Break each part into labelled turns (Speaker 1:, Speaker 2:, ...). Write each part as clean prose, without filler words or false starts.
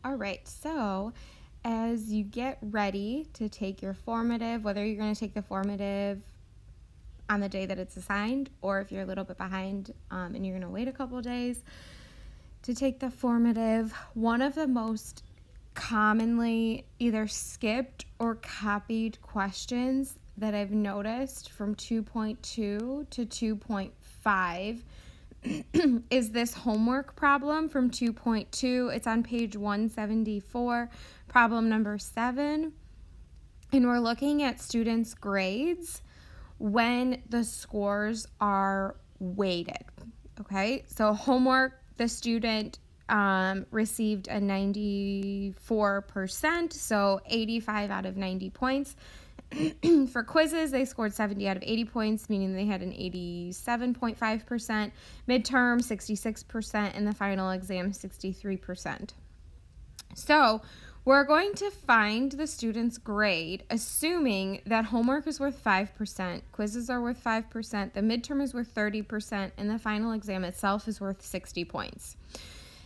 Speaker 1: All right, so as you get ready to take your formative, whether you're going to take the formative on the day that it's assigned, or if you're a little bit behind and you're going to wait a couple days to take the formative, one of the most commonly either skipped or copied questions that I've noticed from 2.2 to 2.5 is this homework problem from 2.2. It's on page 174, problem number 7. And we're looking at students' grades when the scores are weighted. Okay, so homework, the student received a 94%, so 85 out of 90 points. For quizzes, they scored 70 out of 80 points, meaning they had an 87.5%, midterm 66%, and the final exam 63%. So we're going to find the student's grade, assuming that homework is worth 5%, quizzes are worth 5%, the midterm is worth 30%, and the final exam itself is worth 60 points.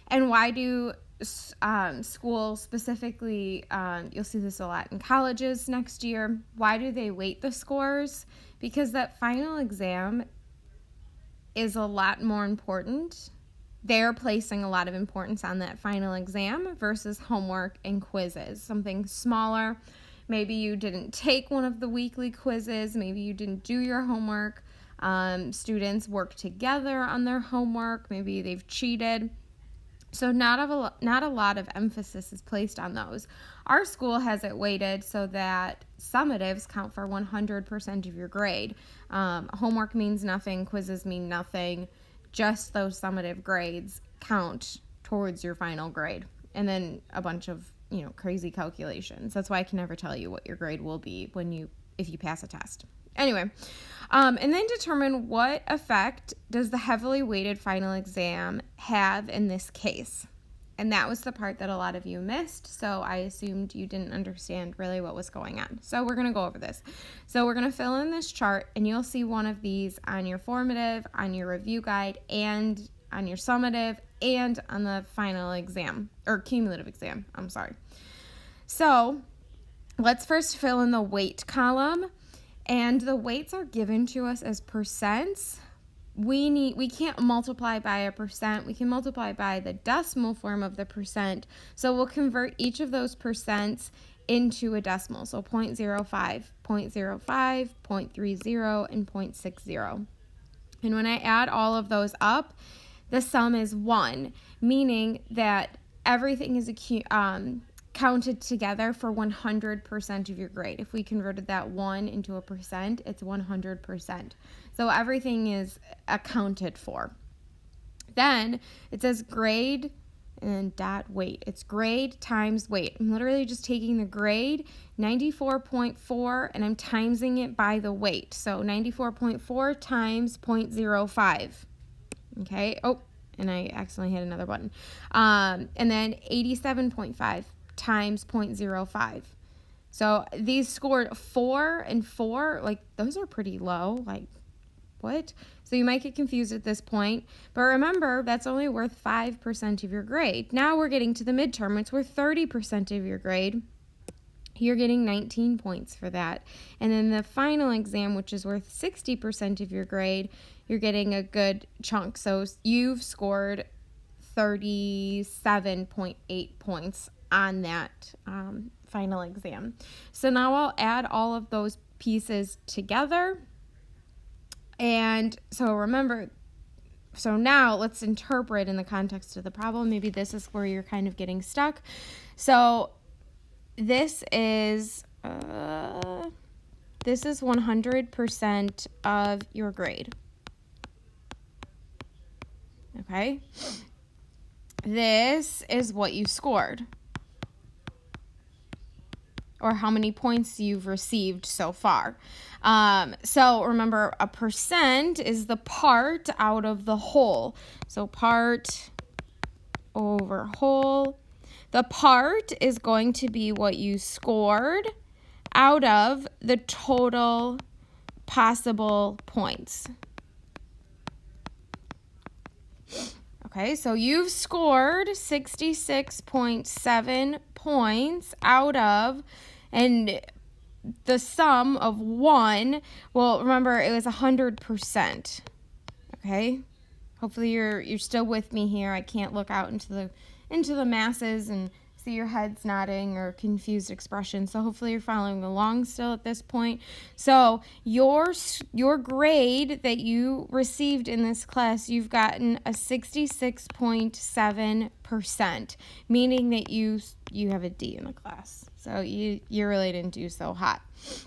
Speaker 1: And why do schools specifically, you'll see this a lot in colleges next year, why do they weight the scores? Because that final exam is a lot more important. They're placing a lot of importance on that final exam versus homework and quizzes, something smaller. Maybe you didn't take one of the weekly quizzes, maybe you didn't do your homework. Students work together on their homework, maybe they've cheated. So not a lot of emphasis is placed on those. Our school has it weighted so that summatives count for 100% of your grade. Homework means nothing, quizzes mean nothing. Just those summative grades count towards your final grade. And then a bunch of, crazy calculations. That's why I can never tell you what your grade will be if you pass a test. Anyway, and then determine what effect does the heavily weighted final exam have in this case. And that was the part that a lot of you missed, so I assumed you didn't understand really what was going on. So we're going to go over this. So we're going to fill in this chart, and you'll see one of these on your formative, on your review guide, and on your summative, and on the final exam, or cumulative exam, So let's first fill in the weight column. And the weights are given to us as percents. We can't multiply by a percent. We can multiply by the decimal form of the percent. So we'll convert each of those percents into a decimal. So 0.05, 0.05, 0.30, and 0.60. And when I add all of those up, the sum is 1, meaning that everything is counted together for 100% of your grade. If we converted that 1 into a percent, it's 100%. So everything is accounted for. Then it says grade and dot weight. It's grade times weight. I'm literally just taking the grade, 94.4, and I'm timesing it by the weight. So 94.4 times 0.05. Okay. Oh, and I accidentally hit another button. And then 87.5 times 0.05. So these scored 4 and 4, like those are pretty low, like what? So you might get confused at this point, but remember that's only worth 5% of your grade. Now we're getting to the midterm, it's worth 30% of your grade. You're getting 19 points for that. And then the final exam, which is worth 60% of your grade, you're getting a good chunk. So you've scored 37.8 points on that final exam. So now I'll add all of those pieces together. And so remember, so now let's interpret in the context of the problem. Maybe this is where you're kind of getting stuck. So this is 100% of your grade. Okay? This is what you scored, or how many points you've received so far. So remember, a percent is the part out of the whole. So part over whole. The part is going to be what you scored out of the total possible points. Okay, so you've scored 66.7 points out of, and the sum of 1, well, remember it was 100%. Okay, hopefully you're still with me here. I can't look out into the masses and see your heads nodding or confused expression. So hopefully you're following along still at this point. So your grade that you received in this class, you've gotten a 66.7%, meaning that you have a D in the class. So you really didn't do so hot.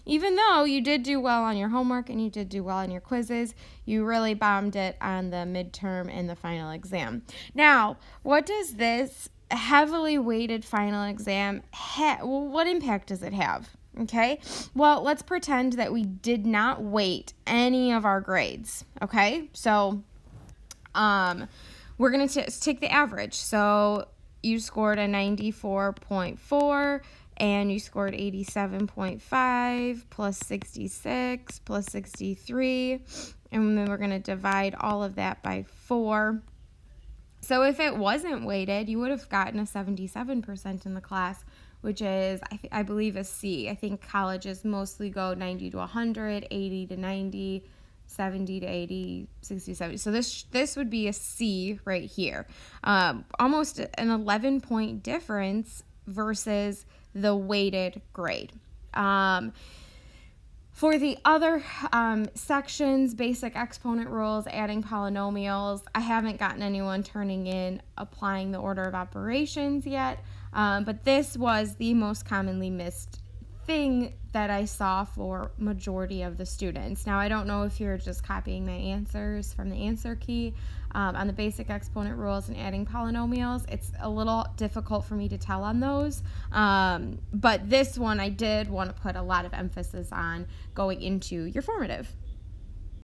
Speaker 1: Even though you did do well on your homework and you did do well on your quizzes, you really bombed it on the midterm and the final exam. Now, what does this heavily weighted final exam what impact does it have? Okay, well, let's pretend that we did not weight any of our grades. Okay, so we're going to take the average. So you scored a 94.4 and you scored 87.5 plus 66 plus 63, and then we're going to divide all of that by 4. So if it wasn't weighted, you would have gotten a 77% in the class, which is, I believe, a C. I think colleges mostly go 90 to 100, 80 to 90, 70 to 80, 60 to 70. So this would be a C right here. Almost an 11-point difference versus the weighted grade. For the other sections, basic exponent rules, adding polynomials, I haven't gotten anyone turning in applying the order of operations yet, but this was the most commonly missed thing that I saw for majority of the students. Now, I don't know if you're just copying my answers from the answer key. On the basic exponent rules and adding polynomials, it's a little difficult for me to tell on those, but this one I did want to put a lot of emphasis on going into your formative.